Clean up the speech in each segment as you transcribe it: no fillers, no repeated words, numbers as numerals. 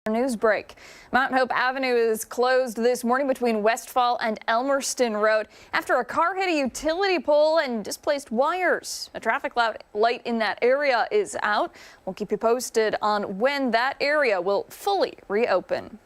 News break. Mount Hope Avenue is closed this morning between Westfall and Elmerston Road after a car hit a utility pole and displaced wires. A traffic light in that area is out. We'll keep you posted on when that area will fully reopen.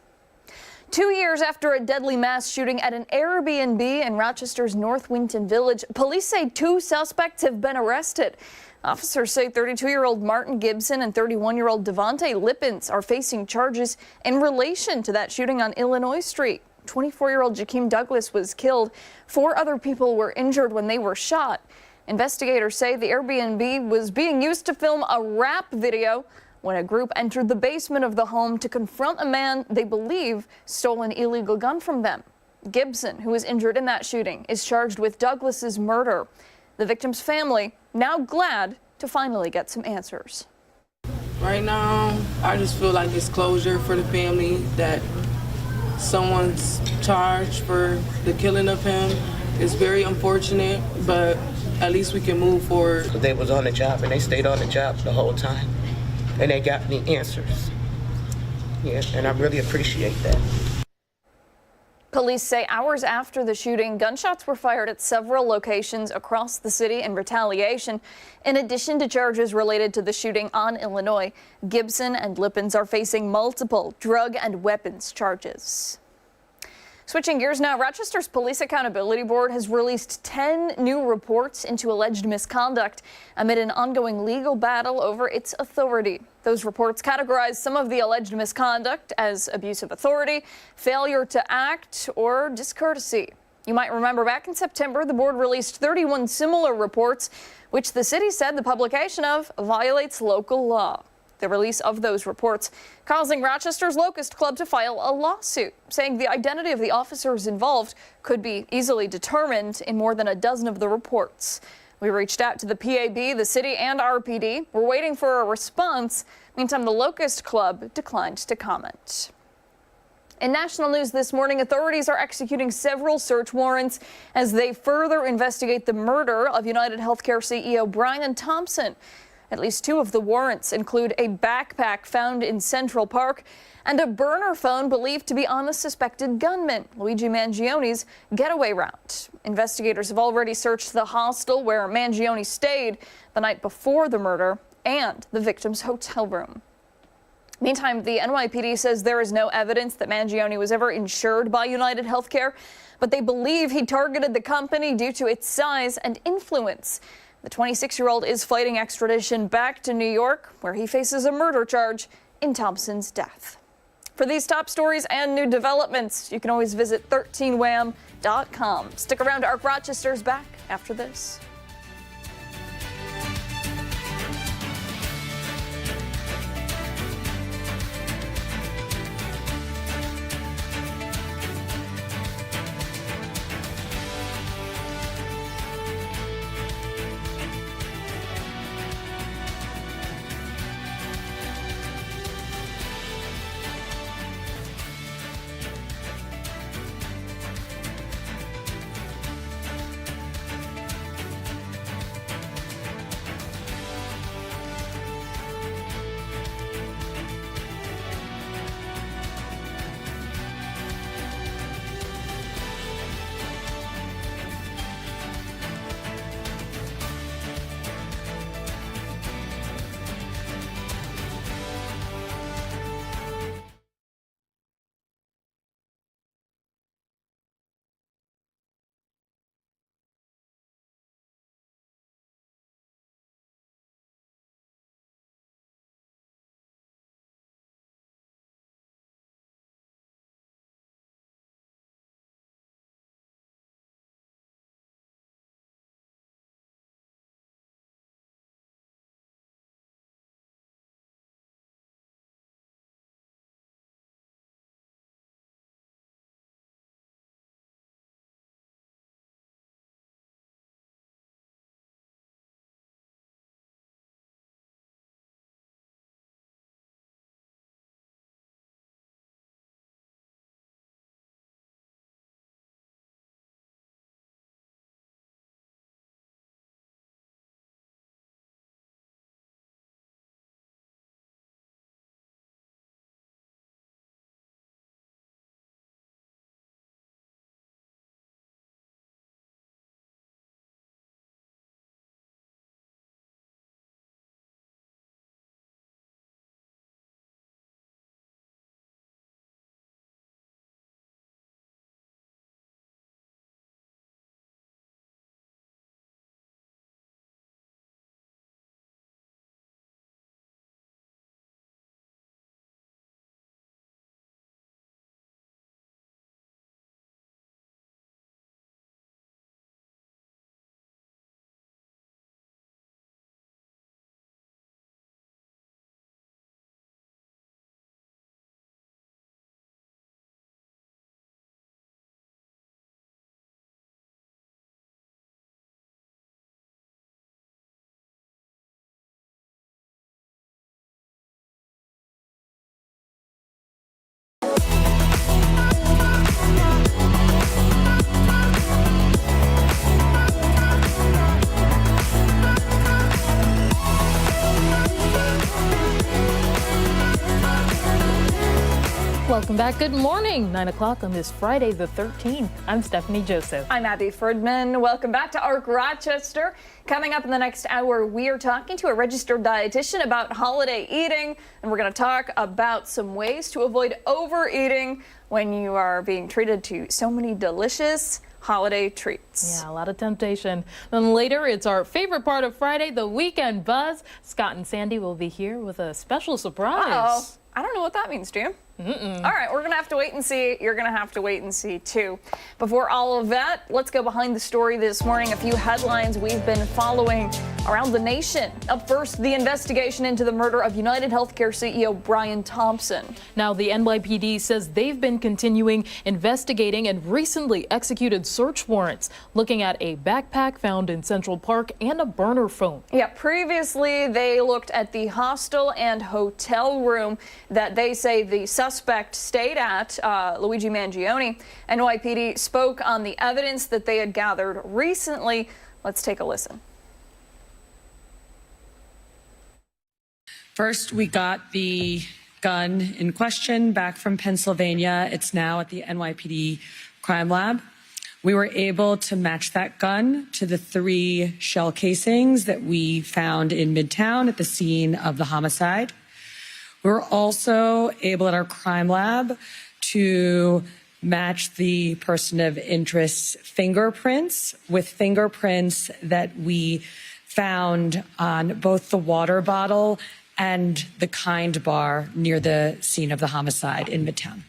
2 years after a deadly mass shooting at an Airbnb in Rochester's North Winton Village, police say 2 suspects have been arrested. Officers say 32-year-old Martin Gibson and 31-year-old Devontae Lippens are facing charges in relation to that shooting on Illinois Street. 24-year-old Jakeem Douglas was killed. 4 other people were injured when they were shot. Investigators say the Airbnb was being used to film a rap video when a group entered the basement of the home to confront a man they believe stole an illegal gun from them. Gibson, who was injured in that shooting, is charged with Douglas's murder. The victim's family now glad to finally get some answers. Right now, I just feel like it's closure for the family, that someone's charged for the killing of him. It's very unfortunate, but at least we can move forward. They was on the job and they stayed on the job the whole time, and they got me answers. Yeah, and I really appreciate that. Police say hours after the shooting, gunshots were fired at several locations across the city in retaliation. In addition to charges related to the shooting on Illinois, Gibson and Lippens are facing multiple drug and weapons charges. Switching gears now, Rochester's Police Accountability Board has released 10 new reports into alleged misconduct amid an ongoing legal battle over its authority. Those reports categorize some of the alleged misconduct as abuse of authority, failure to act, or discourtesy. You might remember back in September, the board released 31 similar reports, which the city said the publication of violates local law. The release of those reports causing Rochester's Locust Club to file a lawsuit, saying the identity of the officers involved could be easily determined in more than a dozen of the reports. We reached out to the PAB, the city, and RPD. We're waiting for a response. Meantime, the Locust Club declined to comment. In national news this morning, authorities are executing several search warrants as they further investigate the murder of United Healthcare CEO Brian Thompson. At least 2 of the warrants include a backpack found in Central Park and a burner phone believed to be on the suspected gunman, Luigi Mangione's getaway route. Investigators have already searched the hostel where Mangione stayed the night before the murder and the victim's hotel room. Meantime, the NYPD says there is no evidence that Mangione was ever insured by United Healthcare, but they believe he targeted the company due to its size and influence. The 26-year-old is fighting extradition back to New York, where he faces a murder charge in Thompson's death. For these top stories and new developments, you can always visit 13wham.com. Stick around, Arc Rochester's back after this. Welcome back. Good morning. 9 o'clock on this Friday the 13th. I'm Stephanie Joseph. I'm Abby Ferdman. Welcome back to ARC Rochester. Coming up in the next hour, we are talking to a registered dietitian about holiday eating, and we're going to talk about some ways to avoid overeating when you are being treated to so many delicious holiday treats. Yeah, a lot of temptation. Then later, it's our favorite part of Friday, the weekend buzz. Scott and Sandy will be here with a special surprise. Uh-oh. I don't know what that means, do you? All right, we're going to have to wait and see. You're going to have to wait and see, too. Before all of that, let's go behind the story this morning. A few headlines we've been following around the nation. Up first, the investigation into the murder of United Healthcare CEO Brian Thompson. Now, the NYPD says they've been continuing investigating and recently executed search warrants looking at a backpack found in Central Park and a burner phone. Yeah, previously they looked at the hostel and hotel room that they say the suspect stayed at, Luigi Mangione. NYPD spoke on the evidence that they had gathered recently. Let's take a listen. First, we got the gun in question back from Pennsylvania. It's now at the NYPD crime lab. We were able to match that gun to the 3 shell casings that we found in Midtown at the scene of the homicide. We were also able at our crime lab to match the person of interest's fingerprints with fingerprints that we found on both the water bottle and the Kind bar near the scene of the homicide in Midtown.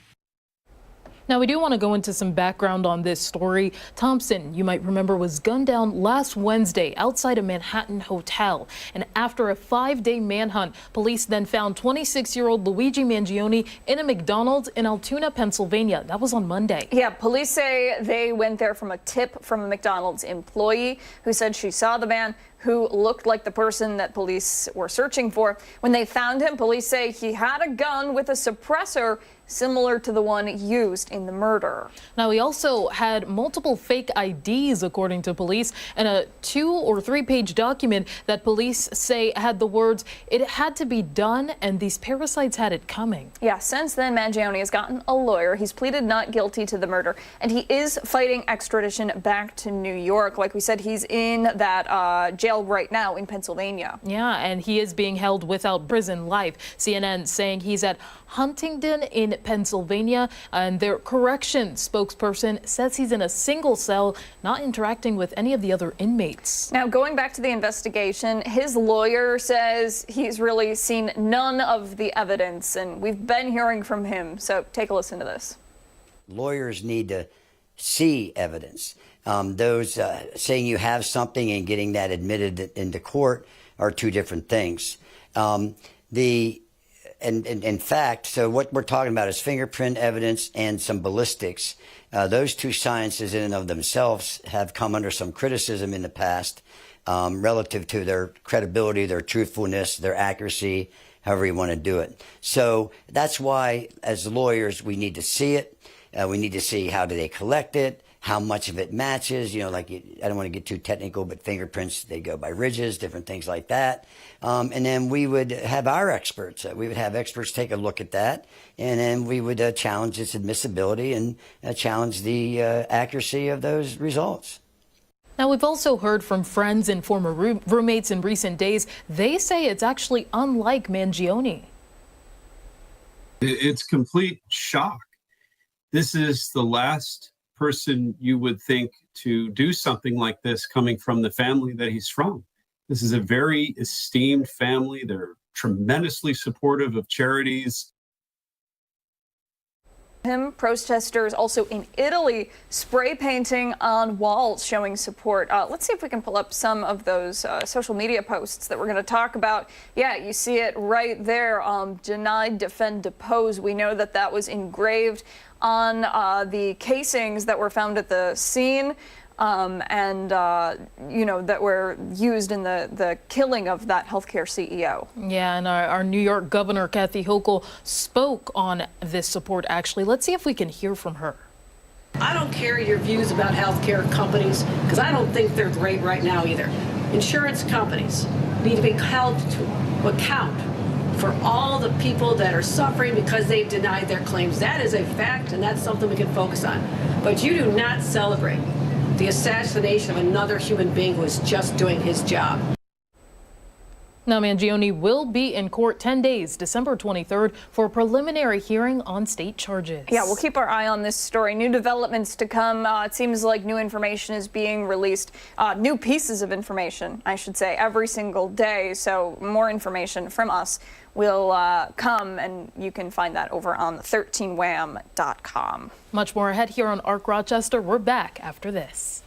Now, we do want to go into some background on this story. Thompson, you might remember, was gunned down last Wednesday outside a Manhattan hotel. And after a 5-day manhunt, police then found 26-year-old Luigi Mangione in a McDonald's in Altoona, Pennsylvania. That was on Monday. Yeah, police say they went there from a tip from a McDonald's employee who said she saw the man who looked like the person that police were searching for. When they found him, police say he had a gun with a suppressor similar to the one used in the murder. Now, he also had multiple fake IDs, according to police, and a 2- or 3-page document that police say had the words, "It had to be done," and these parasites had it coming. Yeah, since then, Mangione has gotten a lawyer. He's pleaded not guilty to the murder, and he is fighting extradition back to New York. Like we said, he's in that jail right now in Pennsylvania. Yeah, and he is being held without prison life. CNN saying he's at Huntingdon in Pennsylvania, and their corrections spokesperson says he's in a single cell, not interacting with any of the other inmates. Now, going back to the investigation, his lawyer says he's really seen none of the evidence, and we've been hearing from him. So take a listen to this. Lawyers need to see evidence. Those saying you have something and getting that admitted into court are 2 different things. In fact, so what we're talking about is fingerprint evidence and some ballistics. Those 2 sciences in and of themselves have come under some criticism in the past relative to their credibility, their truthfulness, their accuracy, however you want to do it. So that's why, as lawyers, we need to see it. We need to see how do they collect it, how much of it matches, I don't want to get too technical, but fingerprints, they go by ridges, different things like that. And then we would have our experts. We would have experts take a look at that, and then we would challenge its admissibility and challenge the accuracy of those results. Now, we've also heard from friends and former roommates in recent days. They say it's actually unlike Mangione. It's complete shock. This is the last person you would think to do something like this coming from the family that he's from. This is a very esteemed family. They're tremendously supportive of charities. Protesters also in Italy spray painting on walls showing support. Let's see if we can pull up some of those social media posts that we're going to talk about. Yeah, you see it right there. Denied, defend, depose. We know that that was engraved on the casings that were found at the scene. That were used in the killing of that healthcare CEO. Yeah, and our New York Governor Kathy Hochul spoke on this support, actually. Let's see if we can hear from her. I don't care your views about healthcare companies, because I don't think they're great right now either. Insurance companies need to be held to account for all the people that are suffering because they've denied their claims. That is a fact, and that's something we can focus on. But you do not celebrate the assassination of another human being who is just doing his job. Now, Mangione will be in court 10 days, December 23rd, for a preliminary hearing on state charges. Yeah, we'll keep our eye on this story. New developments to come. It seems like new information is being released, new pieces of information, I should say, every single day. So more information from us will come, and you can find that over on 13wham.com. Much more ahead here on ARC Rochester. We're back after this.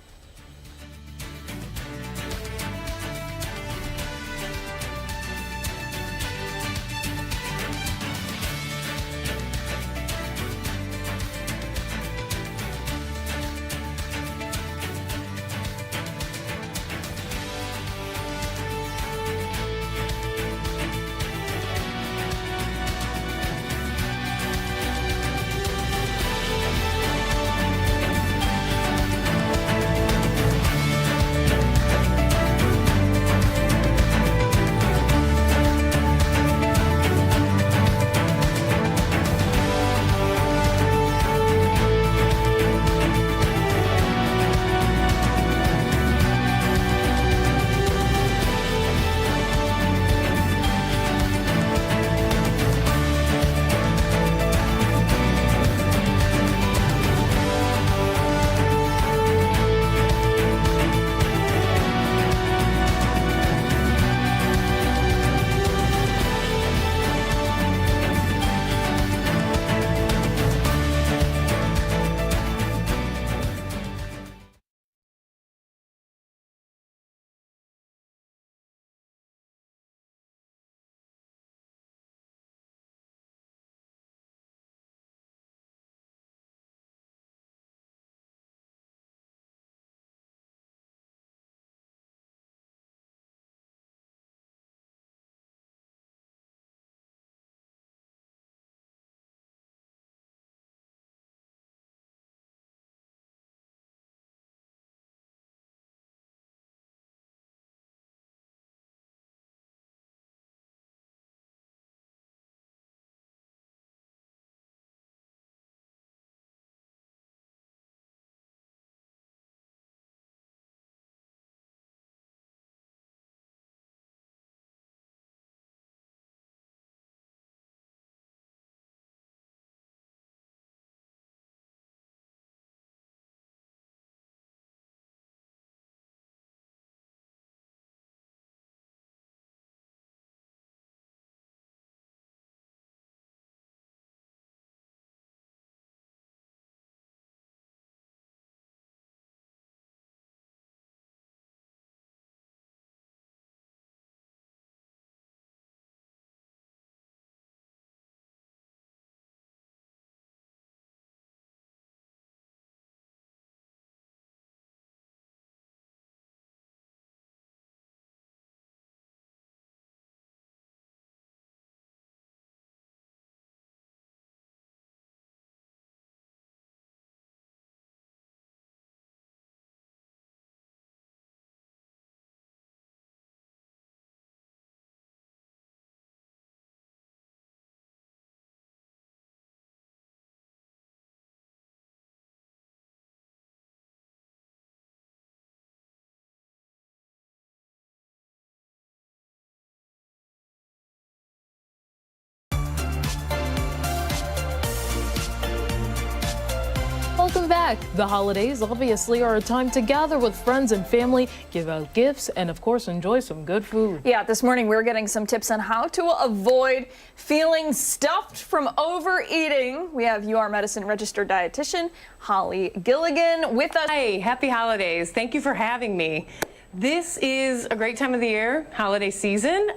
Welcome back. The holidays obviously are a time to gather with friends and family, give out gifts, and of course enjoy some good food. Yeah, this morning we're getting some tips on how to avoid feeling stuffed from overeating. We have UR Medicine registered dietitian Holly Gilligan with us. Hi, happy holidays. Thank you for having me. This is a great time of the year, holiday season.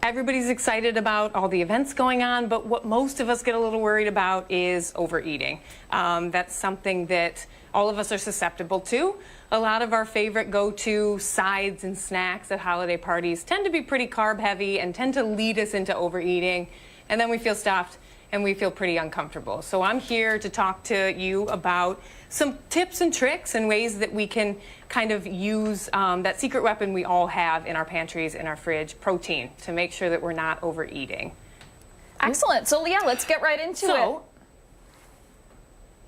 Everybody's excited about all the events going on, but what most of us get a little worried about is overeating. That's something that all of us are susceptible to. A lot of our favorite go-to sides and snacks at holiday parties tend to be pretty carb heavy and tend to lead us into overeating, and then we feel stuffed and we feel pretty uncomfortable. So I'm here to talk to you about some tips and tricks and ways that we can kind of use that secret weapon we all have in our pantries, in our fridge, protein, to make sure that we're not overeating. Excellent. So yeah, let's get right into it.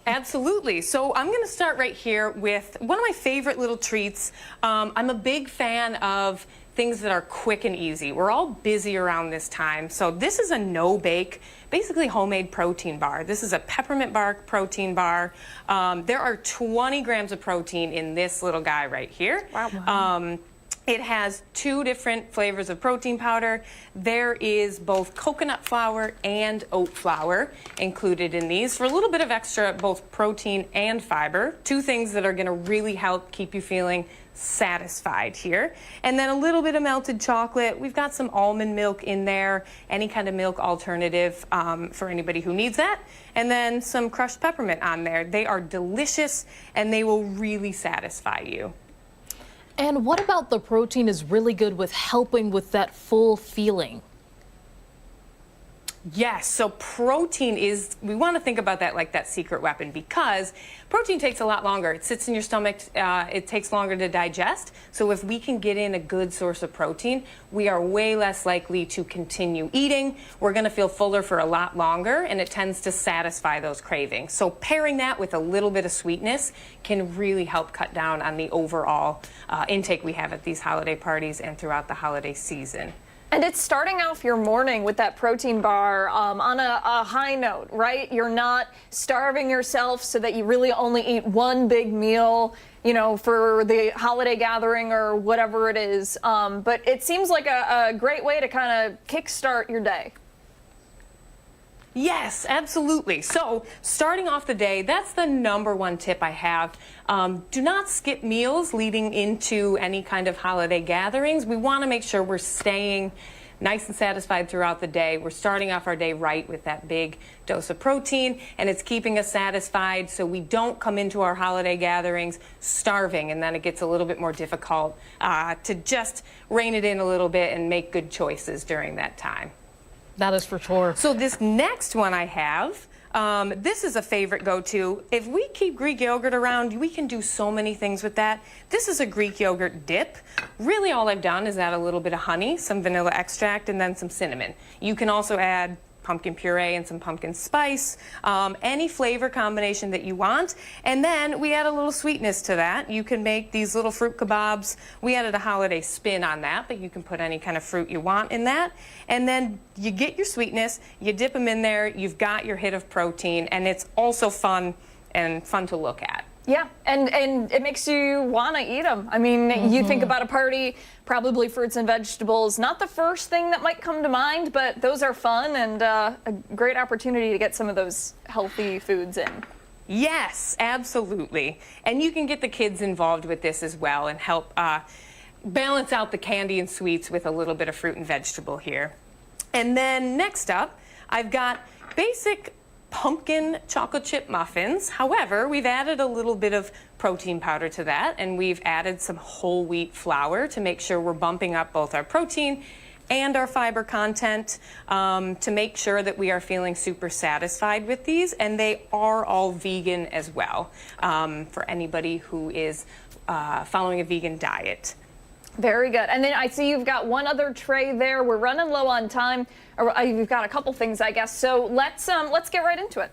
Absolutely. So I'm going to start right here with one of my favorite little treats. I'm a big fan of things that are quick and easy. We're all busy around this time. So this is a no-bake, basically homemade protein bar. This is a peppermint bark protein bar. There are 20 grams of protein in this little guy right here. Wow. It has 2 different flavors of protein powder. There is both coconut flour and oat flour included in these for a little bit of extra, both protein and fiber. 2 things that are going to really help keep you feeling satisfied here. And then a little bit of melted chocolate. We've got some almond milk in there, any kind of milk alternative for anybody who needs that. And then some crushed peppermint on there. They are delicious and they will really satisfy you. And what about the protein is really good with helping with that full feeling? Yes, so protein is, we want to think about that like that secret weapon because protein takes a lot longer. It sits in your stomach, it takes longer to digest. So if we can get in a good source of protein, we are way less likely to continue eating. We're going to feel fuller for a lot longer and it tends to satisfy those cravings. So pairing that with a little bit of sweetness can really help cut down on the overall intake we have at these holiday parties and throughout the holiday season. And it's starting off your morning with that protein bar on a high note, right? You're not starving yourself so that you really only eat one big meal, you know, for the holiday gathering or whatever it is. But it seems like a great way to kind of kickstart your day. Yes, absolutely. So starting off the day, that's the #1 tip I have. Do not skip meals leading into any kind of holiday gatherings. We want to make sure we're staying nice and satisfied throughout the day. We're starting off our day right with that big dose of protein, and it's keeping us satisfied so we don't come into our holiday gatherings starving, and then it gets a little bit more difficult to just rein it in a little bit and make good choices during that time. That is for sure. So this next one I have, this is a favorite go-to. If we keep Greek yogurt around, we can do so many things with that. This is a Greek yogurt dip. Really all I've done is add a little bit of honey, some vanilla extract, and then some cinnamon. You can also add pumpkin puree and some pumpkin spice, any flavor combination that you want. And then we add a little sweetness to that. You can make these little fruit kebabs. We added a holiday spin on that, but you can put any kind of fruit you want in that. And then you get your sweetness, you dip them in there, you've got your hit of protein, and it's also fun to look at. Yeah, and it makes you want to eat them. I mean, you think about a party, probably fruits and vegetables. Not the first thing that might come to mind, but those are fun and a great opportunity to get some of those healthy foods in. Yes, absolutely. And you can get the kids involved with this as well and help balance out the candy and sweets with a little bit of fruit and vegetable here. And then next up, I've got basic pumpkin chocolate chip muffins. However, we've added a little bit of protein powder to that, and we've added some whole wheat flour to make sure we're bumping up both our protein and our fiber content to make sure that we are feeling super satisfied with these. And they are all vegan as well for anybody who is following a vegan diet. Very good. And then I see you've got one other tray there. We're running low on time. Or you've got a couple things, I guess. So let's get right into it.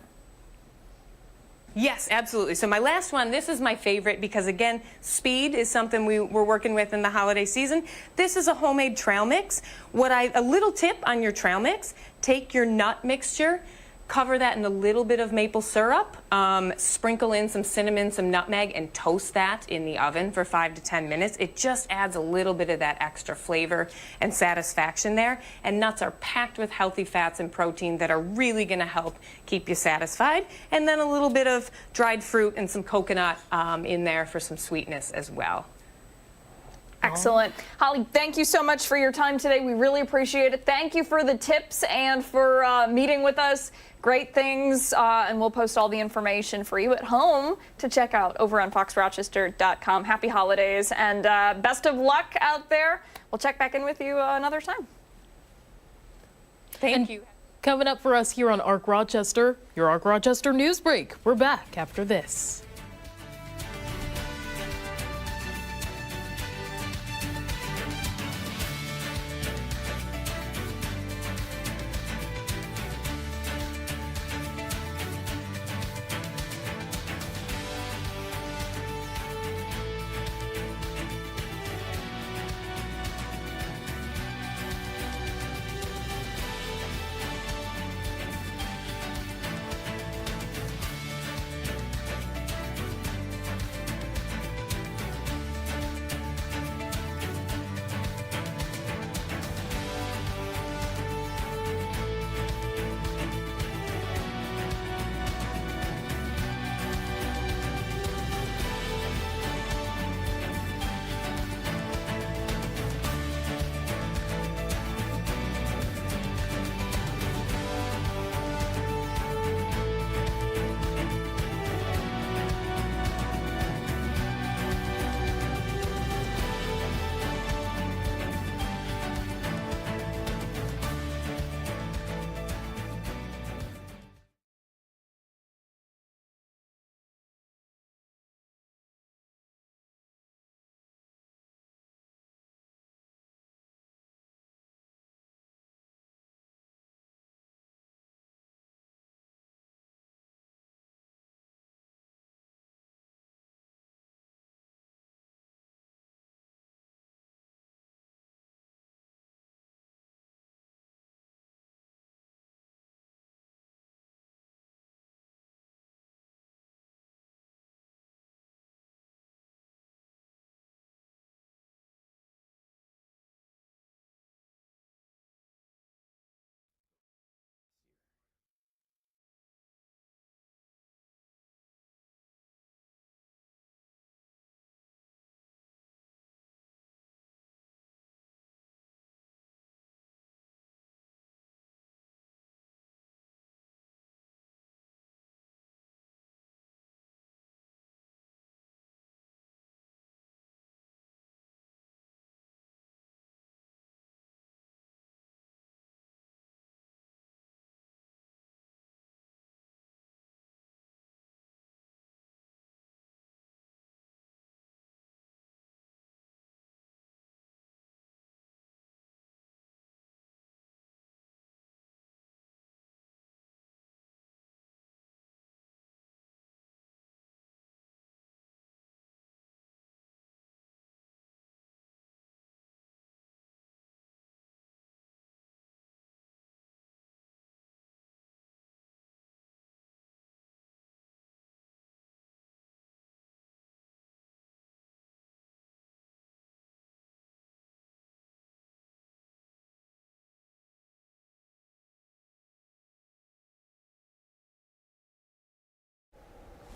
Yes, absolutely. So my last one, this is my favorite because, again, speed is something we're working with in the holiday season. This is a homemade trail mix. A little tip on your trail mix, take your nut mixture, cover that in a little bit of maple syrup, sprinkle in some cinnamon, some nutmeg, and toast that in the oven for 5 to 10 minutes. It just adds a little bit of that extra flavor and satisfaction there. And nuts are packed with healthy fats and protein that are really going to help keep you satisfied. And then a little bit of dried fruit and some coconut in there for some sweetness as well. Excellent. Holly, thank you so much for your time today. We really appreciate it. Thank you for the tips and for meeting with us. Great things, and we'll post all the information for you at home to check out over on foxrochester.com. Happy holidays and best of luck out there. We'll check back in with you another time. Thank you. Coming up for us here on ARC Rochester, your ARC Rochester News Break. We're back after this.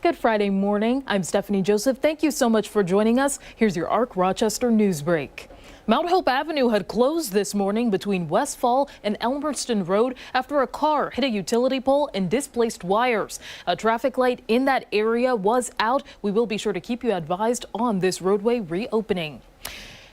Good Friday morning. I'm Stephanie Joseph. Thank you so much for joining us. Here's your ARC Rochester News Break. Mount Hope Avenue had closed this morning between Westfall and Elmerston Road after a car hit a utility pole and displaced wires. A traffic light in that area was out. We will be sure to keep you advised on this roadway reopening.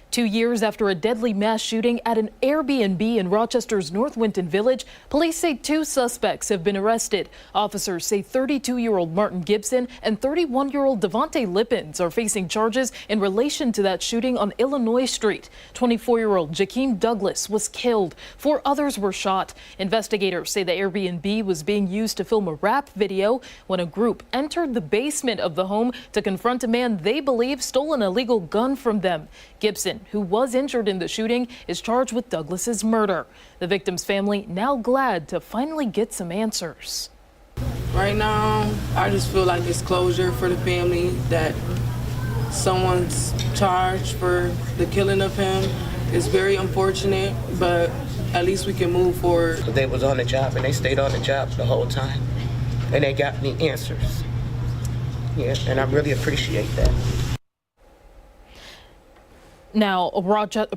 2 years after a deadly mass shooting at an Airbnb in Rochester's North Winton Village, police say 2 suspects have been arrested. Officers say 32-year-old Martin Gibson and 31-year-old Devontae Lippens are facing charges in relation to that shooting on Illinois Street. 24-year-old Jakeem Douglas was killed. 4 others were shot. Investigators say the Airbnb was being used to film a rap video when a group entered the basement of the home to confront a man they believe stole an illegal gun from them. Gibson, who was injured in the shooting, is charged with Douglas's murder. The victim's family now glad to finally get some answers. Right now, I just feel like it's closure for the family that someone's charged for the killing of him. It's very unfortunate, but at least we can move forward. They was on the job and they stayed on the job the whole time. And they got me answers. Yeah, and I really appreciate that. Now,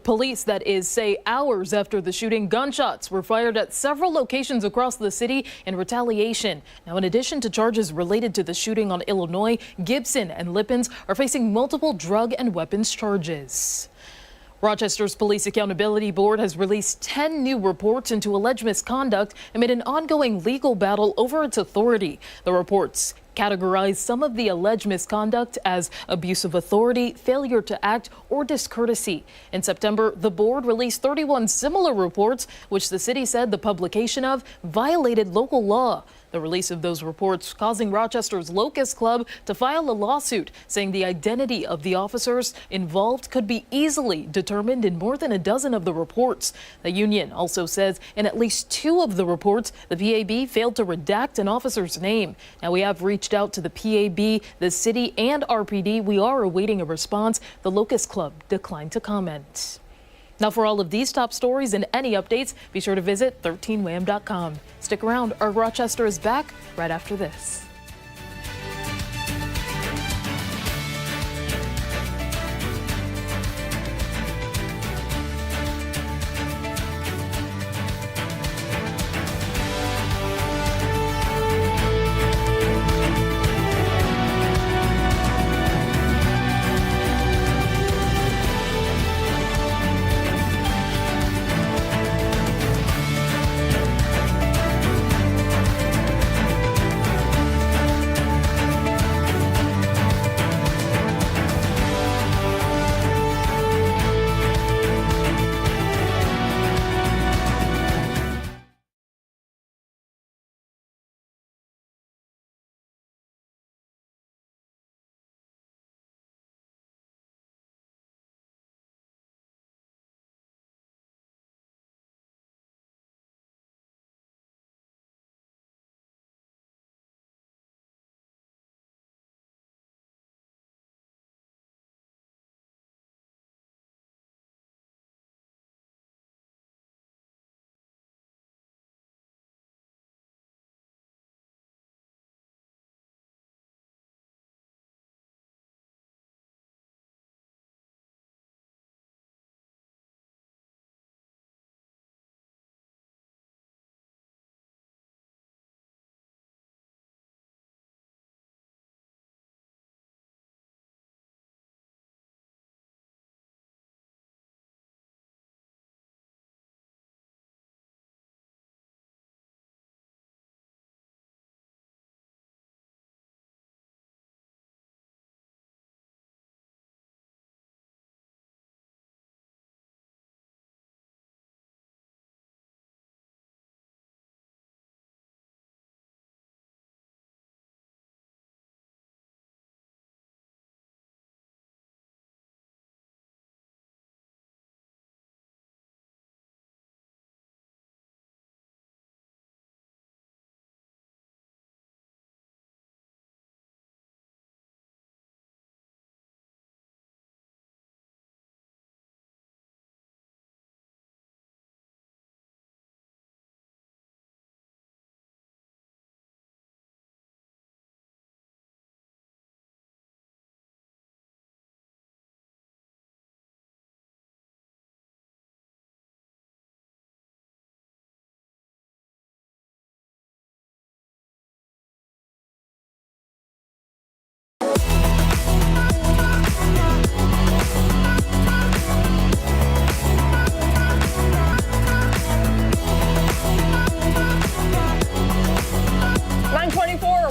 police, that is, say hours after the shooting, gunshots were fired at several locations across the city in retaliation. Now, in addition to charges related to the shooting on Illinois, Gibson and Lippens are facing multiple drug and weapons charges. Rochester's Police Accountability Board has released 10 new reports into alleged misconduct amid an ongoing legal battle over its authority. The reports categorize some of the alleged misconduct as abuse of authority, failure to act, or discourtesy. In September, the board released 31 similar reports, which the city said the publication of violated local law. The release of those reports causing Rochester's Locust Club to file a lawsuit, saying the identity of the officers involved could be easily determined in more than a dozen of the reports. The union also says in at least 2 of the reports, the PAB failed to redact an officer's name. Now, we have reached out to the PAB, the city, and RPD. We are awaiting a response. The Locust Club declined to comment. Now, for all of these top stories and any updates, be sure to visit 13wham.com. Stick around. Our Rochester is back right after this.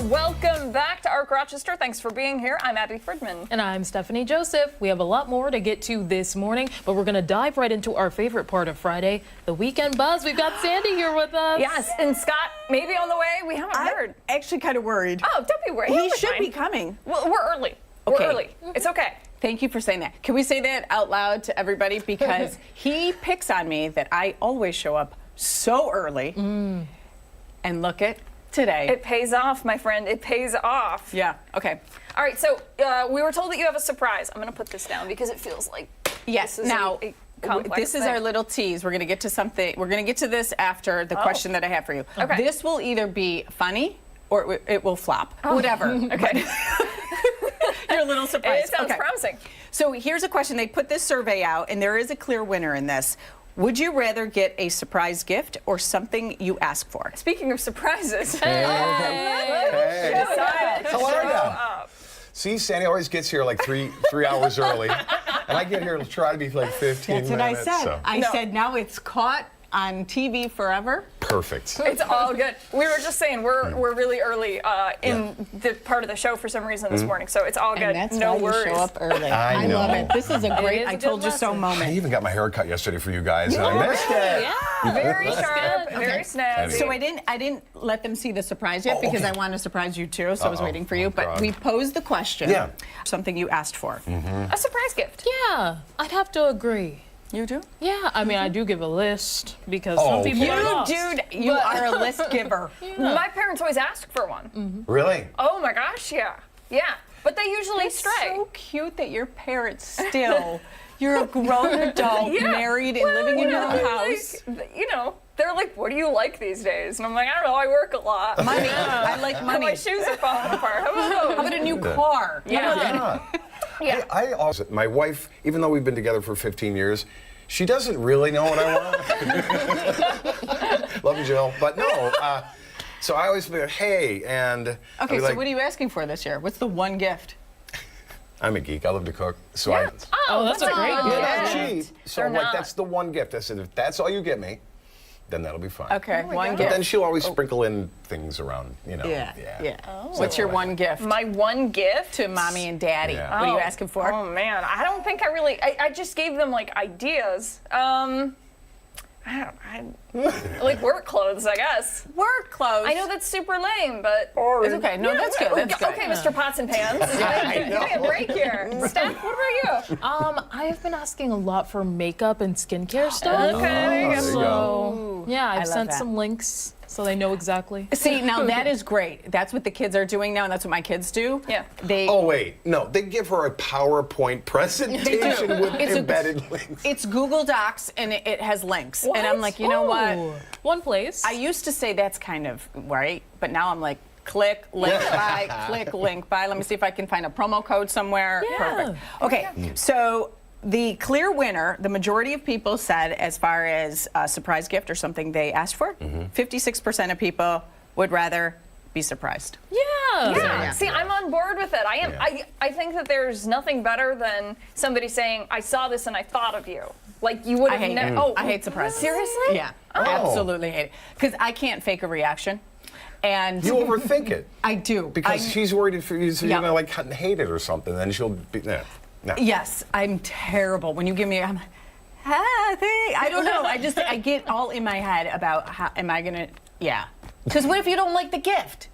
Welcome back to Arc Rochester. Thanks for being here. I'm Abby Fridman. And I'm Stephanie Joseph. We have a lot more to get to this morning, but we're going to dive right into our favorite part of Friday, the weekend buzz. We've got Sandy here with us. Yes, and Scott, maybe on the way. We haven't heard. I'm actually kind of worried. Oh, don't be worried. He should be coming. Well, we're early. Okay. We're early. It's okay. Thank you for saying that. Can we say that out loud to everybody? Because he picks on me that I always show up so early. And look at today. It pays off, my friend. It pays off. Yeah, okay. All right, so we were told that you have a surprise. I'm going to put this down because it feels like Yes, this is now, a complex this is thing. our little tease. We're going to get to something. We're going to get to this after the question that I have for you. Okay. This will either be funny or it will flop. Whatever. Okay. You're a little surprised. It sounds Okay. promising. So here's a question. They put this survey out, and there is a clear winner in this. Would you rather get a surprise gift or something you ask for? Speaking of surprises. Hey. Decided to How are show ya? up. See, Sandy always gets here like three hours early. And I get here to try to be like 15 That's what I minutes. said. So. I said now it's caught on TV forever. Perfect. It's all good. We were just saying we're really early in the part of the show for some reason this morning, so it's all good. And that's no why worries. you show up early. I know. love it. This is a great is a I good told you so lesson. I moment. even got my hair cut yesterday for you guys, and I missed it. Yeah, very sharp, very snazzy. So I didn't let them see the surprise yet because I want to surprise you too. So I was waiting for you. But God. we posed the question. Yeah. Something you asked for. A surprise gift. Yeah, I'd have to agree. You do? Yeah, I mean, I do give a list because some people You, are lost. dude, you are a list giver. My parents always ask for one. Really? Oh my gosh, yeah. But they usually It's stray. so cute that your parents still. You're a grown adult, Yeah. married, and living in your own house. Like, they're like, what do you like these days? And I'm like, I don't know, I work a lot. Money. I like money. My shoes are falling apart. How about those? How about a new car? Yeah. Yeah. I also, my wife, even though we've been together for 15 years, she doesn't really know what I want. Love you, Jill. But no, so I always be like, hey, and I'll Okay, be so like, what are you asking for this year? What's the one gift? I'm a geek. I love to cook. So I, Oh, that's a great yeah, gift. I'm cheap. So They're I'm like, not. that's the one gift. I said, if that's all you get me, then that'll be fine. Okay, one But gift. then she'll always sprinkle in things around, Yeah. Oh. What's your one gift? My one gift To mommy and daddy. Yeah. What are you asking for? Oh man, I don't think I just gave them like ideas. Like work clothes, I guess. Work clothes. I know that's super lame, but It's okay. No, that's good. That's good. Okay, Mr. Pots and Pans. Give me a break here. Steph, what about you? I've been asking a lot for makeup and skincare stuff. Okay, there you go. There you go. So, yeah, I've love sent that. some links so they know exactly. See, now that is great. That's what the kids are doing now, and that's what my kids do. Yeah. They. Oh, wait. No, they give her a PowerPoint presentation with It's embedded links. It's Google Docs, and it has links. And I'm like, you know what? Oh, one place. I used to say that's kind of right, but now I'm like, click, link, buy, click, link, buy. Let me see if I can find a promo code somewhere. Yeah. Perfect. Okay, so the clear winner, the majority of people said, as far as a surprise gift or something they asked for, 56% of people would rather be surprised. Yeah. See, I'm on board with it. I am. Yeah. I think that there's nothing better than somebody saying, "I saw this and I thought of you." Like you would I have hate never. it. Oh, I hate surprises. Seriously? Yeah, absolutely hate it. Because I can't fake a reaction. And You overthink it. I do. Because she's worried for you, so Yeah. you're gonna like hate it or something. Then she'll be. No. Yes, I'm terrible. When you give me, I'm like, I don't know. I get all in my head about how am I gonna, Because what if you don't like the gift?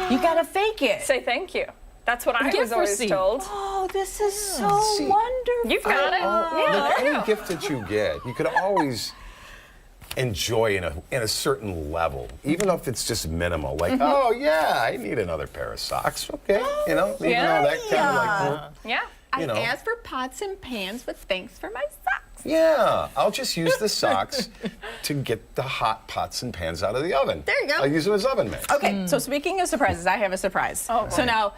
You gotta fake it. Say thank you. That's what I gift was always receipt. told. Oh, this is so See, wonderful. You've got it. Look, Yeah. any gift that you get, you could always enjoy in a certain level, even if it's just minimal. Like, oh yeah, I need another pair of socks. Okay, even though that kind of like, Yeah. you know. asked for pots and pans with thanks for my socks. Yeah, I'll just use the socks to get the hot pots and pans out of the oven. There you go. I'll use them as oven mitts. Okay, so speaking of surprises, I have a surprise. Oh, so now,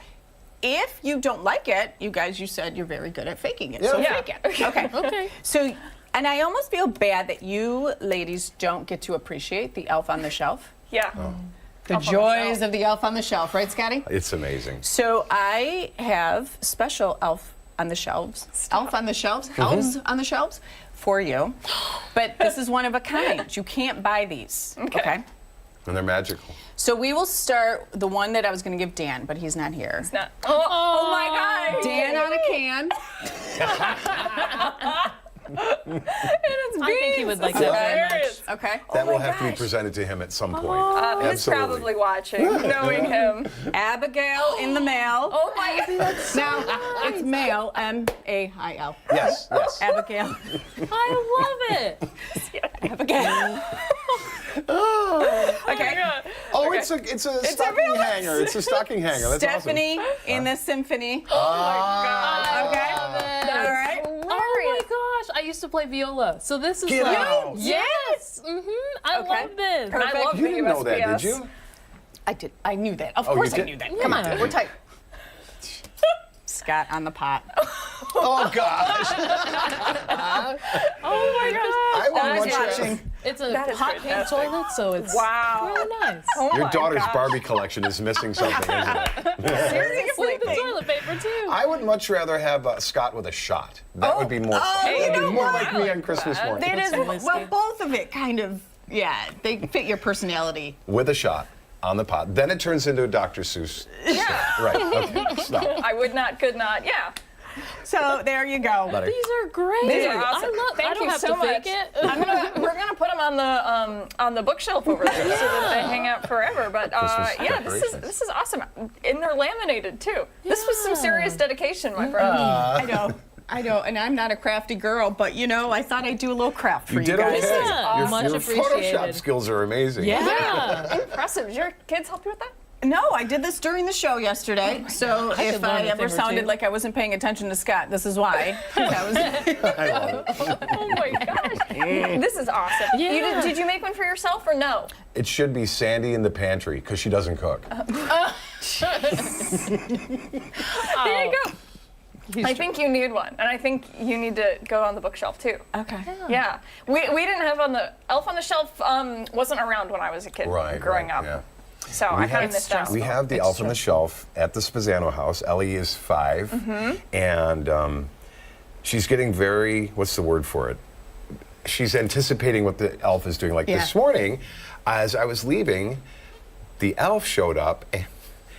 if you don't like it, you said you're very good at faking it. So Yeah. fake it. Okay. Okay. So, and I almost feel bad that you ladies don't get to appreciate the elf on the shelf. Yeah. The Elf on the joys shelf. of the elf on the shelf, right, Scotty? It's amazing. So I have special elf on the shelves. Elf on the shelves? Elves on the shelves for you. But this is one of a kind. You can't buy these. Okay. And they're magical. So we will start the one that I was going to give Dan, but he's not here. It's not. Oh my God. Dan on a can. I think he would like that very much. Okay. That will have to be presented to him at some point. He's Absolutely. probably watching, knowing him. Abigail in the mail. Oh my God. Now, it's mail, M-A-I-L. Yes, yes. Abigail. I love it. Abigail. Okay. Oh, it's a stocking hanger. It's a stocking hanger. That's Stephanie in the symphony. Oh my God. Okay. it. All right. Oh my gosh, I used to play viola, so this is Get like out. yes. I Okay. love this. Perfect. I love You the didn't know that, USPS. did you? I did. I knew that. Of Oh, course you I did? knew that. Come on, Yeah. we're tight. Scott on the pot. Oh gosh. Oh my God. I want That one is watching. It's a That is hot pink fantastic. toilet, so it's Wow. really nice. Oh Your my daughter's gosh. Barbie collection is missing something, isn't it? Seriously. With the toilet paper too. I would much rather have Scott with a shot. That would be more fun. That'd be more like me on Christmas morning. That is, well, both of it kind of, yeah, they fit your personality. With a shot on the pot. Then it turns into a Dr. Seuss. Yeah. Right, okay, stop. I would not, could not. Yeah. So there you go. But These are great. These are awesome. I don't you have so to much. fake it. We're gonna put them on the bookshelf over there so that they hang out forever. But yeah, this is awesome, and they're laminated too. This was some serious dedication, my friend. I know, and I'm not a crafty girl, but you know, I thought I'd do a little craft for you, You did guys. okay. Yeah, much your appreciated. Photoshop skills are amazing. Yeah. Impressive. Did your kids help you with that? No, I did this during the show yesterday. So I if could learn I a ever thing or sounded two. like I wasn't paying attention to Scott, this is why. That was I love it. Oh my gosh, this is awesome. Yeah. Did you make one for yourself or no? It should be Sandy in the pantry because she doesn't cook. There you go. I think you need one, and I think you need to go on the bookshelf too. okay. Yeah, we didn't have on the Elf on the Shelf wasn't around when I was a kid growing up. Yeah. So I kind of missed out. We have the Elf on the Shelf at the Spazzano house. Ellie is 5, and she's getting very, what's the word for it? She's anticipating what the elf is doing. Like this morning, as I was leaving, the elf showed up and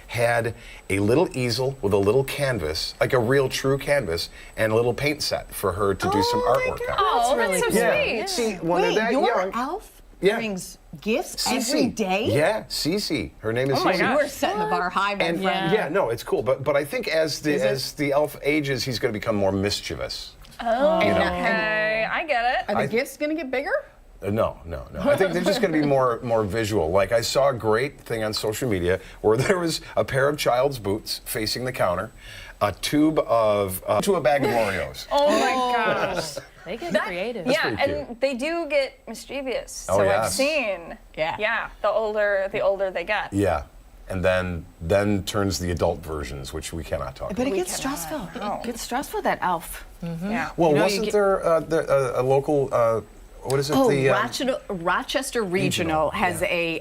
had a little easel with a little canvas, like a real true canvas, and a little paint set for her to do some artwork on. Oh, that's so Yeah. sweet. See, when Wait, they're that your young. elf Yeah. brings gifts Cece. every day? Yeah, Cece. Her name is Oh my Cece. gosh. We're setting the bar high, my And friend. yeah, no, it's cool. But I think as the elf ages, he's going to become more mischievous. Oh, You know. okay, I get it. Are the gifts going to get bigger? No. I think they're just going to be more visual. Like I saw a great thing on social media where there was a pair of child's boots facing the counter, a tube of to a bag of Oreos. Oh my gosh. They get creative. Yeah, pretty and they do get mischievous. Oh, So yes. I've seen. Yeah. Yeah, the older they get. Yeah, and then turns the adult versions, which we cannot talk But about. it gets stressful. It gets stressful, that elf. Yeah. Well, You know, wasn't there a local? What is it? Oh, the Rochester Regional has a,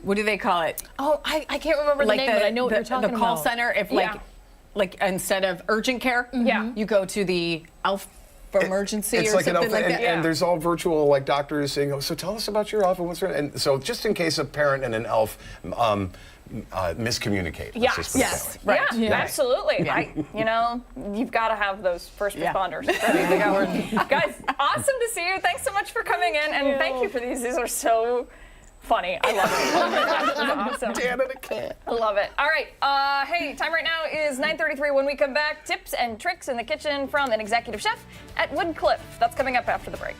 what do they call it? Oh, I can't remember the name, but I know what you're talking the call about. center, if like instead of urgent care, Yeah. you go to the elf for emergency It's or like an something elf, like that. and there's all virtual like doctors saying, "Oh, so tell us about your elf and what's wrong." And so just in case a parent and an elf miscommunicate. Let's just put it that way. Right. Yeah, absolutely. You've got to have those first responders ready to go. Guys, awesome to see you. Thanks so much for coming in, and thank you for these. These are so funny. I love it. Oh my gosh, this is awesome. Dan and a cat. I love it. All right. Hey, time right now is 9:33. When we come back, tips and tricks in the kitchen from an executive chef at Woodcliff. That's coming up after the break.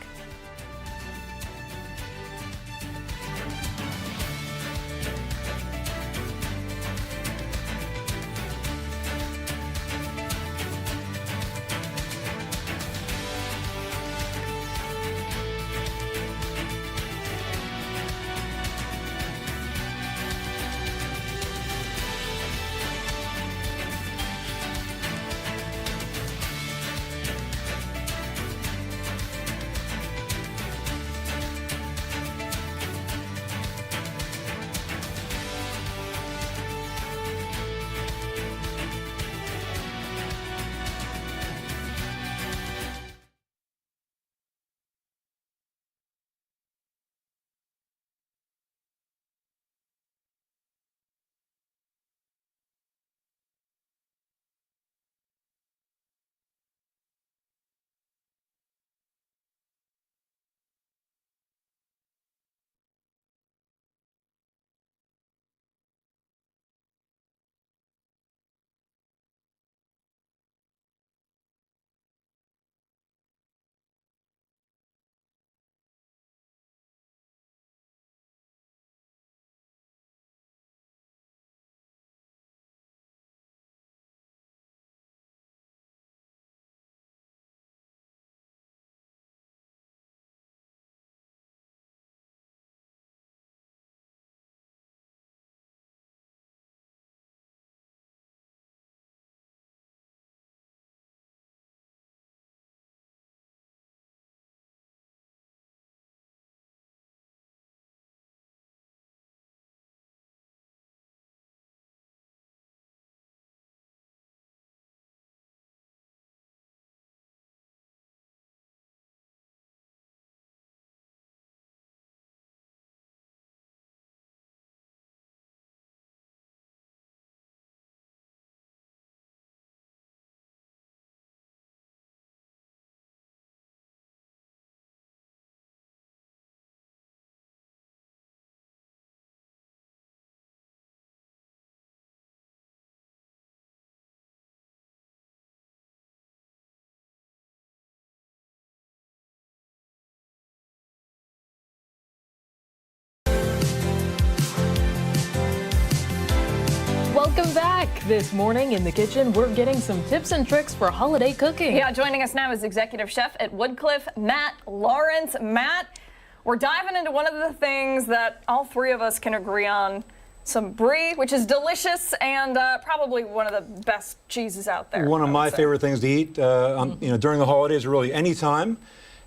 Welcome back. This morning in the kitchen, we're getting some tips and tricks for holiday cooking. Yeah, joining us now is executive chef at Woodcliff, Matt Lawrence. Matt, we're diving into one of the things that all three of us can agree on. Some brie, which is delicious and probably one of the best cheeses out there. One of my favorite things to eat, during the holidays, or really any time.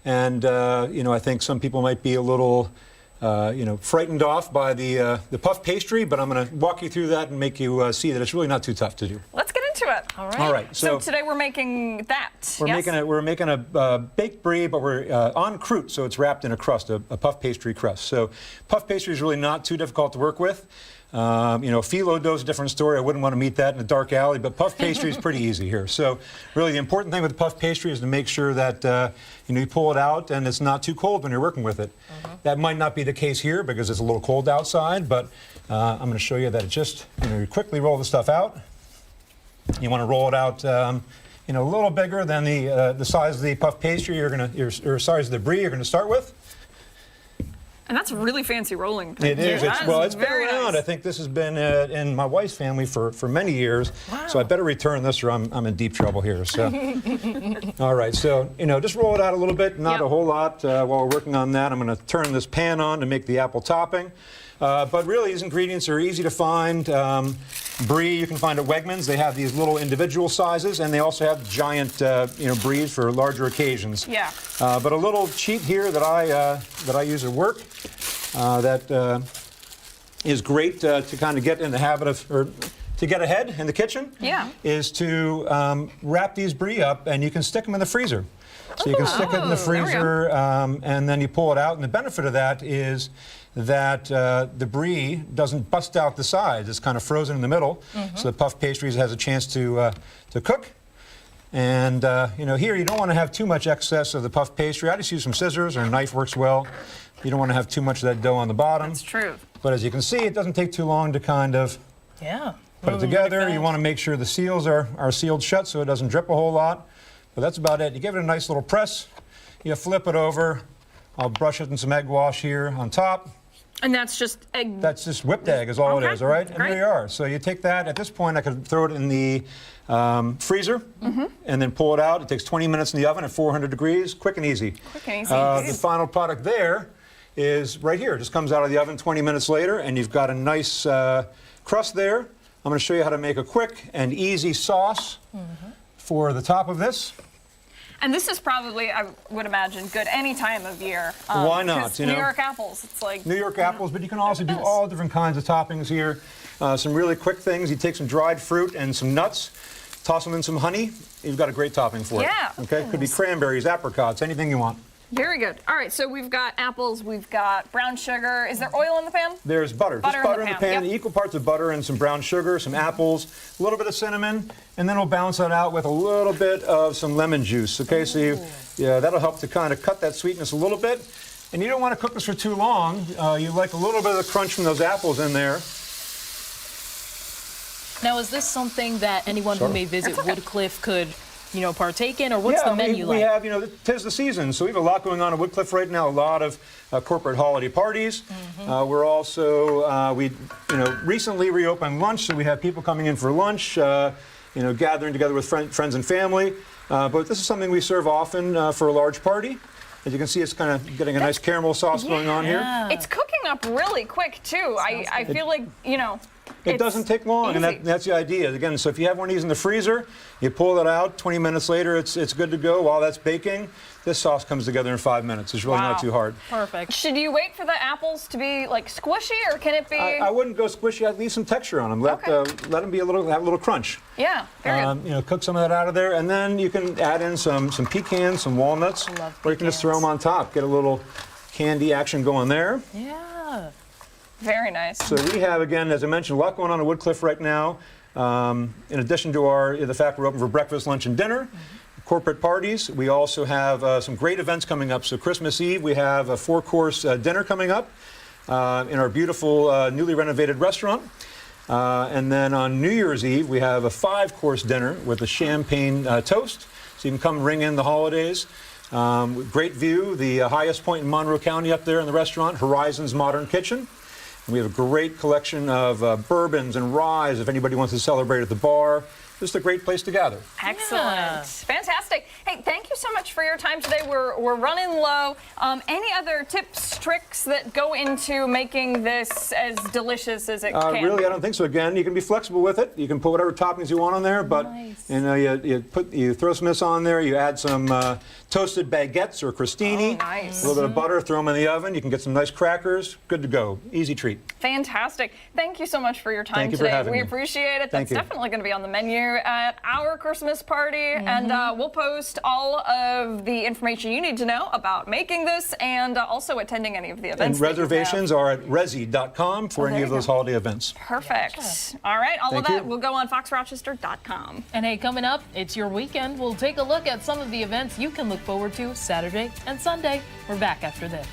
And I think some people might be a little, frightened off by the puff pastry, but I'm going to walk you through that and make you see that it's really not too tough to do. Let's get into it. All right. All right. So today we're making that. We're making a baked brie, but we're en croûte, so it's wrapped in a crust, a puff pastry crust. So puff pastry is really not too difficult to work with. Phyllo dough is a different story. I wouldn't want to meet that in a dark alley, but puff pastry is pretty easy here. So really the important thing with puff pastry is to make sure that you pull it out and it's not too cold when you're working with it. That might not be the case here because it's a little cold outside, but I'm going to show you that it just, you quickly roll the stuff out. You want to roll it out a little bigger than the size of the puff pastry or size of the brie you're going to start with. And that's really fancy rolling. It is. It's been around. Nice. I think this has been in my wife's family for many years. Wow. So I better return this or I'm in deep trouble here. So, all right. So, just roll it out a little bit, not a whole lot. While we're working on that, I'm going to turn this pan on to make the apple topping. But really, these ingredients are easy to find. Brie you can find at Wegmans. They have these little individual sizes, and they also have giant, bries for larger occasions. Yeah. But a little cheat here that I use at work that is great to kind of get in the habit of, or to get ahead in the kitchen. Yeah. Is to wrap these brie up, and you can stick them in the freezer. So you can stick it in the freezer, and then you pull it out. And the benefit of that is that the brie doesn't bust out the sides. It's kind of frozen in the middle, so the puff pastry has a chance to cook. And here you don't want to have too much excess of the puff pastry. I just use some scissors, or a knife works well. You don't want to have too much of that dough on the bottom. That's true. But as you can see, it doesn't take too long to kind of put it together. You want to make sure the seals are sealed shut so it doesn't drip a whole lot. But that's about it. You give it a nice little press. You flip it over. I'll brush it in some egg wash here on top. And that's just egg? That's just whipped egg is all it is, all right? And there you are. So you take that. At this point, I could throw it in the freezer and then pull it out. It takes 20 minutes in the oven at 400 degrees. Quick and easy. Quick and easy. The final product there is right here. It just comes out of the oven 20 minutes later, and you've got a nice crust there. I'm going to show you how to make a quick and easy sauce for the top of this. And this is probably, I would imagine, good any time of year. Why not? New York apples. It's like New York apples, but you can also do all different kinds of toppings here. Some really quick things. You take some dried fruit and some nuts, toss them in some honey. You've got a great topping for it. Yeah. Okay. Could be cranberries, apricots, anything you want. Very good. All right, so we've got apples, we've got brown sugar. Is there oil in the pan? There's butter. Just butter in the pan. Yep. Equal parts of butter and some brown sugar, some apples, a little bit of cinnamon, and then we'll balance that out with a little bit of some lemon juice. Okay, so that'll help to kind of cut that sweetness a little bit. And you don't want to cook this for too long. You like a little bit of the crunch from those apples in there. Now, is this something that anyone who may visit Woodcliff could partake in, or what's the menu like? We have, 'tis the season, so we have a lot going on at Woodcliff right now, a lot of corporate holiday parties. We're also, we recently reopened lunch, so we have people coming in for lunch, gathering together with friends and family. But this is something we serve often for a large party. As you can see, it's kind of getting a nice caramel sauce going on here. It's cooking up really quick, too. I feel like, it doesn't take long, and that's the idea. Again, so if you have one of these in the freezer, you pull it out, 20 minutes later, it's good to go. While that's baking, this sauce comes together in 5 minutes. It's really not too hard. Perfect. Should you wait for the apples to be squishy, or can it be? I wouldn't go squishy. I'd leave some texture on them. Let them be have a little crunch. Yeah, very good. Cook some of that out of there, and then you can add in some pecans, some walnuts, or you can just throw them on top. Get a little candy action going there. Yeah. Very nice. So we have, again, as I mentioned, a lot going on at Woodcliff right now. In addition to the fact we're open for breakfast, lunch, and dinner, corporate parties, we also have some great events coming up. So Christmas Eve, we have a 4-course dinner coming up in our beautiful newly renovated restaurant. And then on New Year's Eve, we have a 5-course dinner with a champagne toast. So you can come ring in the holidays. Great view, the highest point in Monroe County up there in the restaurant, Horizon's Modern Kitchen. We have a great collection of bourbons and ryes if anybody wants to celebrate at the bar. Just a great place to gather. Excellent. Yeah. Fantastic. Hey, thank you so much for your time today. We're running low. Any other tips, tricks that go into making this as delicious as it can? Really, I don't think so. Again, you can be flexible with it. You can put whatever toppings you want on there, but you know, you throw some of this on there. You add some toasted baguettes or crostini. Oh, nice. A little bit of butter. Throw them in the oven. You can get some nice crackers. Good to go. Easy treat. Fantastic. Thank you so much for your time Thank you for today. having We me. appreciate it. Thank That's you. definitely going to be on the menu at our Christmas party, and we'll post all of the information you need to know about making this and also attending any of the events. And that you have. reservations are at resi.com for any there of you those go. holiday events. Perfect. All right, all of Thank that you. will go on foxrochester.com. And hey, coming up, it's your weekend. We'll take a look at some of the events you can look forward to Saturday and Sunday. We're back after this.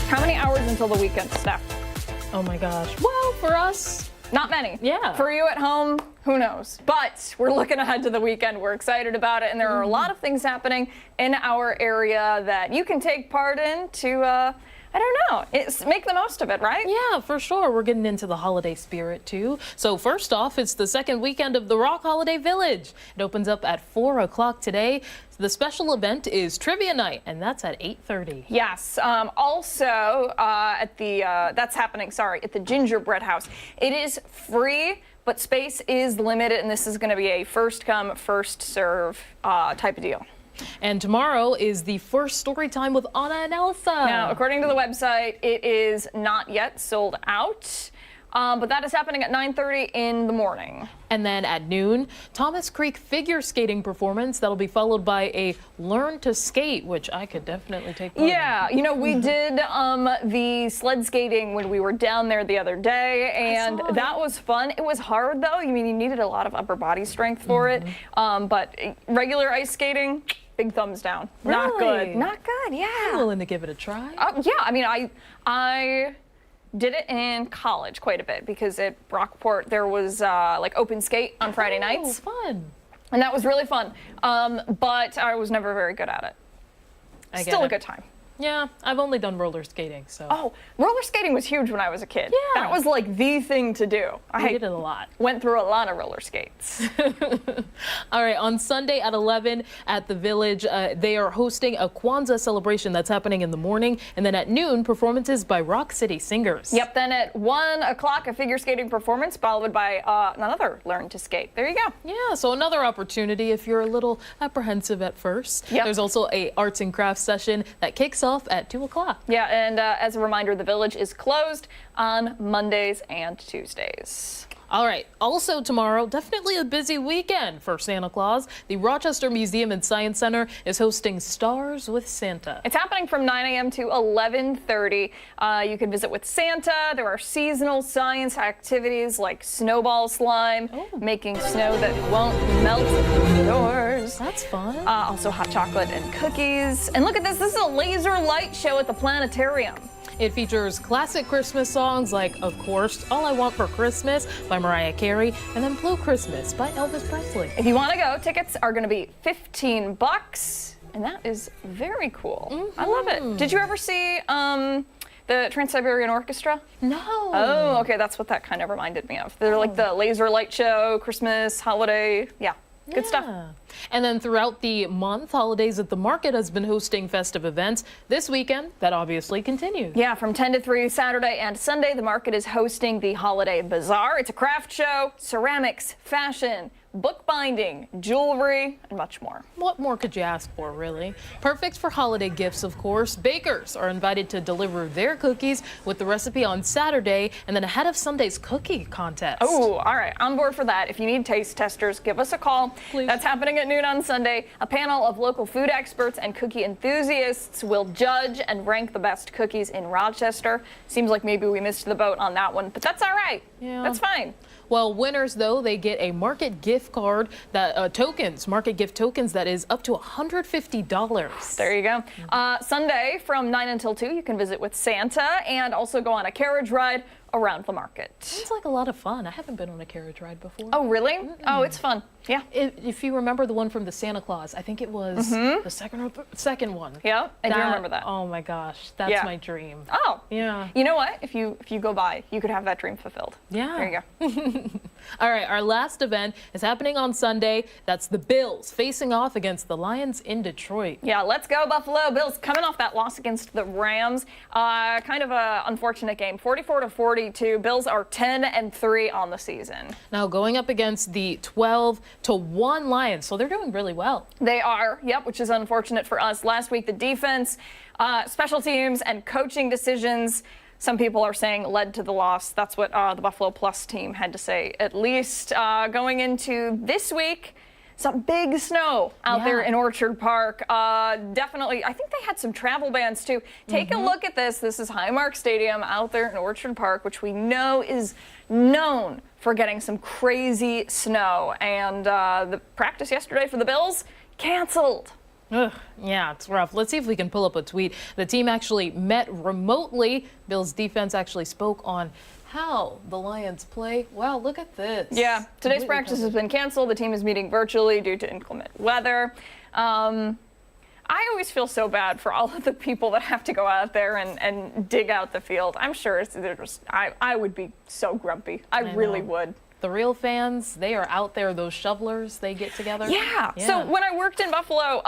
How many hours until the weekend, Steph? Oh my gosh. Well, for us, Not many. Yeah. For you at home, who knows? But we're looking ahead to the weekend. We're excited about it, and there are a lot of things happening in our area that you can take part in to, I don't know, make the most of it, right? yeah, for sure. We're getting into the holiday spirit too. So first off, it's the second weekend of the Rock Holiday Village. It opens up at 4 o'clock today. The special event is Trivia Night, and that's at 8:30. Yes. Also, at the that's happening. Sorry, at the Gingerbread House. It is free, but space is limited, and this is going to be a first come, first serve type of deal. And tomorrow is the first story time with Anna and Elsa. Now, according to the website, it is not yet sold out. But that is happening at 9:30 in the morning. And then at noon, Thomas Creek figure skating performance. That'll be followed by a learn to skate, which I could definitely take part in. Yeah, you know, we did the sled skating when we were down there the other day, and that was fun. It was hard, though. I mean, you needed a lot of upper body strength for it. But regular ice skating, big thumbs down. Not Really? good. Not good. Yeah. I'm willing to give it a try. Yeah. I mean, I did it in college quite a bit because at Brockport there was like open skate on Friday nights. Fun. And that was really fun. But I was never very good at it. Still a good time. Yeah, I've only done roller skating, so. Oh, roller skating was huge when I was a kid. Yeah. That was like the thing to do. I did it a lot. Went through a lot of roller skates. All right, on Sunday at 11 at the Village, they are hosting a Kwanzaa celebration that's happening in the morning, and then at noon, performances by Rock City singers. Yep, then at 1 o'clock, a figure skating performance followed by another Learn to Skate. There you go. Yeah, so another opportunity if you're a little apprehensive at first. Yep. There's also a arts and crafts session that kicks off at 2 o'clock. Yeah, and as a reminder, the Village is closed on Mondays and Tuesdays. All right, also tomorrow, definitely a busy weekend for Santa Claus. The Rochester Museum and Science Center is hosting Stars with Santa. It's happening from 9 a.m. to 11:30. You can visit with Santa. There are seasonal science activities like snowball slime, making snow that won't melt indoors. That's fun. Also hot chocolate and cookies. And look at this. This is a laser light show at the planetarium. It features classic Christmas songs like, of course, All I Want for Christmas by Mariah Carey, and then Blue Christmas by Elvis Presley. If you want to go, tickets are going to be $15, and that is very cool. I love it. Did you ever see the Trans-Siberian Orchestra? No. Oh, okay, that's what that kind of reminded me of. They're like the laser light show, Christmas, holiday, good stuff. And then throughout the month, Holidays at the Market has been hosting festive events. This weekend, that obviously continues. Yeah, from 10 to 3 Saturday and Sunday, the market is hosting the Holiday Bazaar. It's a craft show, ceramics, fashion, bookbinding, jewelry, and much more. What more could you ask for, really? Perfect for holiday gifts, of course. Bakers are invited to deliver their cookies with the recipe on Saturday and then ahead of Sunday's cookie contest. Oh, all right. On board for that. If you need taste testers, give us a call. Please. That's happening at noon on Sunday. A panel of local food experts and cookie enthusiasts will judge and rank the best cookies in Rochester. Seems like maybe we missed the boat on that one, but that's all right. Yeah. That's fine. Well, winners, though, they get a market gift card that market gift tokens that is up to $150. There you go. Sunday from 9 until 2, you can visit with Santa and also go on a carriage ride around the market. Sounds like a lot of fun. I haven't been on a carriage ride before. Oh, really? Oh, it's fun. Yeah. If you remember the one from the Santa Claus, I think it was the second one. Yeah, I do remember that. Oh my gosh, that's my dream. Oh. Yeah. You know what? If you go by, you could have that dream fulfilled. Yeah. There you go. All right, our last event is happening on Sunday. That's the Bills facing off against the Lions in Detroit. Yeah, let's go Buffalo Bills. Coming off that loss against the Rams. Kind of a unfortunate game. 44-42. Bills are 10-3 on the season. Now going up against the 12-1 Lions, so they're doing really well. They are, yep, which is unfortunate for us. Last week, the defense, special teams, and coaching decisions, some people are saying led to the loss. That's what the Buffalo Plus team had to say. At least going into this week, some big snow out there in Orchard Park. Definitely, I think they had some travel bans too. Take a look at this. This is Highmark Stadium out there in Orchard Park, which we know is known for getting some crazy snow. And the practice yesterday for the Bills canceled. Ugh, yeah, it's rough. Let's see if we can pull up a tweet. The team actually met remotely. Bills defense actually spoke on how the Lions play. Wow, look at this. Yeah, today's practice has been canceled. The team is meeting virtually due to inclement weather. I always feel so bad for all of the people that have to go out there and dig out the field. I'm sure they're just, I would be so grumpy. I really would. The real fans, they are out there, those shovelers, they get together. Yeah. So when I worked in Buffalo,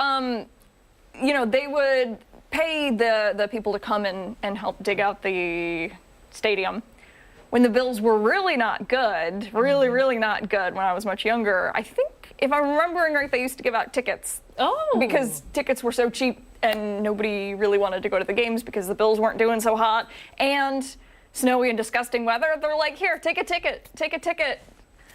you know, they would pay the people to come and help dig out the stadium. When the Bills were really not good, really not good when I was much younger, I think, if I'm remembering right, they used to give out tickets. Oh. Because tickets were so cheap and nobody really wanted to go to the games because the Bills weren't doing so hot. And snowy and disgusting weather, they're like, here, take a ticket.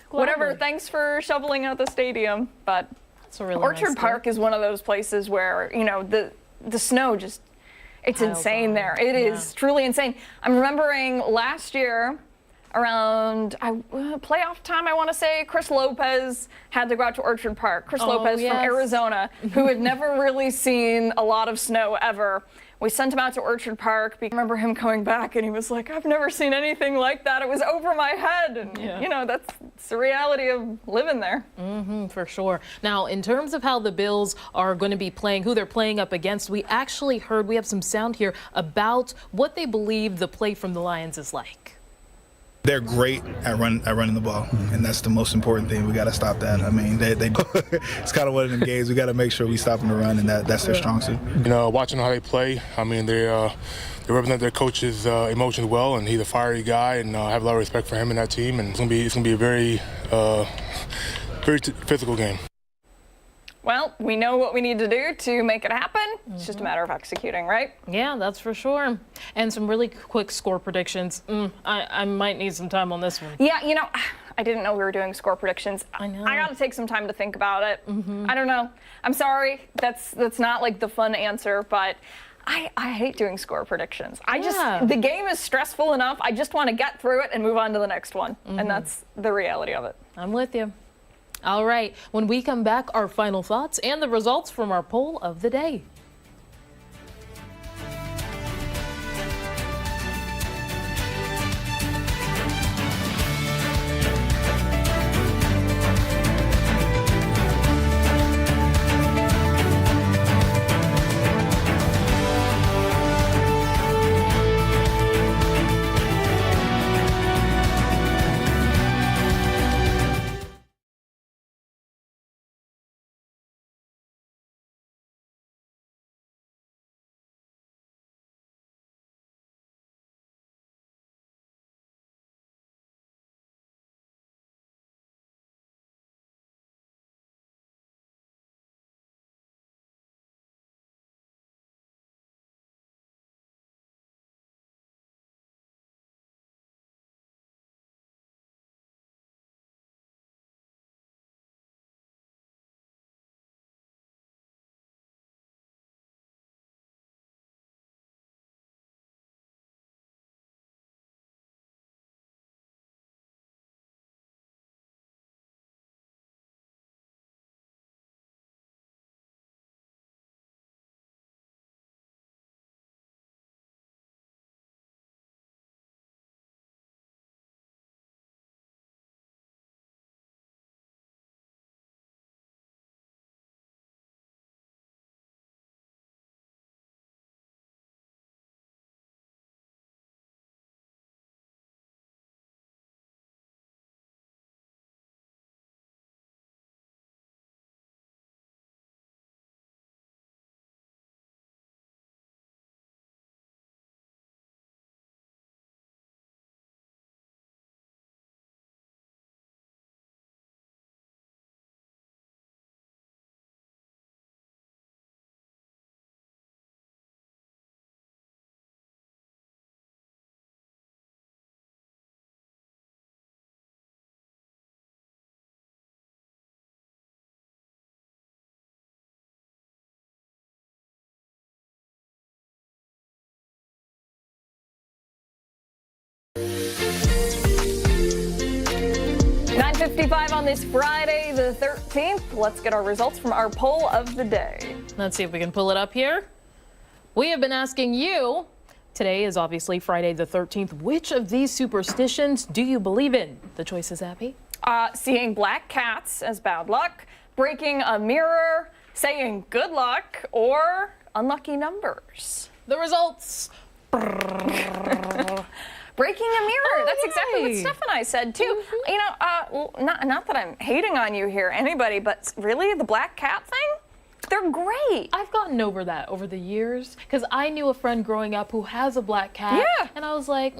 Whatever, thanks for shoveling out the stadium. But that's a really Orchard nice Park is one of those places where, you know, the snow just, it's insane there. It is truly insane. I'm remembering last year, around playoff time, I want to say, Chris Lopez had to go out to Orchard Park. Chris Lopez from Arizona, who had never really seen a lot of snow ever. We sent him out to Orchard Park. I remember him coming back and he was like, I've never seen anything like that. It was over my head. And, you know, that's the reality of living there. For sure. Now, in terms of how the Bills are going to be playing, who they're playing up against, we actually heard, we have some sound here about what they believe the play from the Lions is like. They're great at running the ball, and that's the most important thing. We got to stop that. I mean, it's kind of one of them games. We got to make sure we stop them to run, and that's their strong suit. You know, watching how they play, I mean, they represent their coach's emotions well, and he's a fiery guy, and I have a lot of respect for him and that team. And it's gonna be a very physical game. Well, we know what we need to do to make it happen. It's just a matter of executing, right? Yeah, that's for sure. And some really quick score predictions. I might need some time on this one. Yeah, you know, I didn't know we were doing score predictions. I know. I got to take some time to think about it. I don't know. I'm sorry. That's not like the fun answer, but I hate doing score predictions. The game is stressful enough. I just want to get through it and move on to the next one. And that's the reality of it. I'm with you. All right, when we come back, our final thoughts and the results from our poll of the day. .55 on this Friday, the 13th. Let's get our results from our poll of the day. Let's see if we can pull it up here. We have been asking you, today is obviously Friday the 13th, which of these superstitions do you believe in? The choice is Abby. Seeing black cats as bad luck, breaking a mirror, saying good luck, or unlucky numbers. The results. Breaking a mirror. That's exactly what Steph and I said too. You know, not that I'm hating on you here, anybody, but really the black cat thing? They're great. I've gotten over that over the years because I knew a friend growing up who has a black cat. Yeah. And I was like,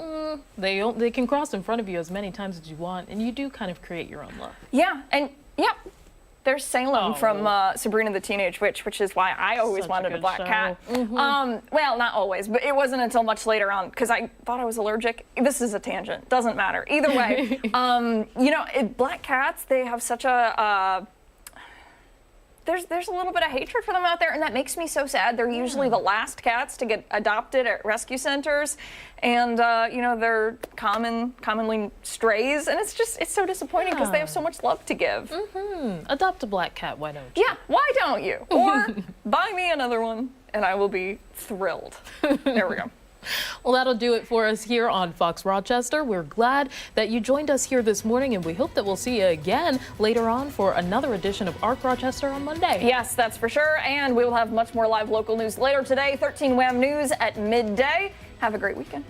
they can cross in front of you as many times as you want, and you do kind of create your own luck. Yeah, and there's Salem from Sabrina the Teenage Witch, which is why I always wanted a black cat. Well, not always, but it wasn't until much later on because I thought I was allergic. This is a tangent. Doesn't matter. Either way, you know, black cats, they have such a there's a little bit of hatred for them out there, and that makes me so sad. They're usually the last cats to get adopted at rescue centers, and you know, they're commonly strays, and it's so disappointing because they have so much love to give. Adopt a black cat, why don't you? Yeah, why don't you? Or buy me another one, and I will be thrilled. There we go. Well, that'll do it for us here on Fox Rochester. We're glad that you joined us here this morning, and we hope that we'll see you again later on for another edition of Arc Rochester on Monday. Yes, that's for sure, and we will have much more live local news later today. 13 Wham News at midday. Have a great weekend.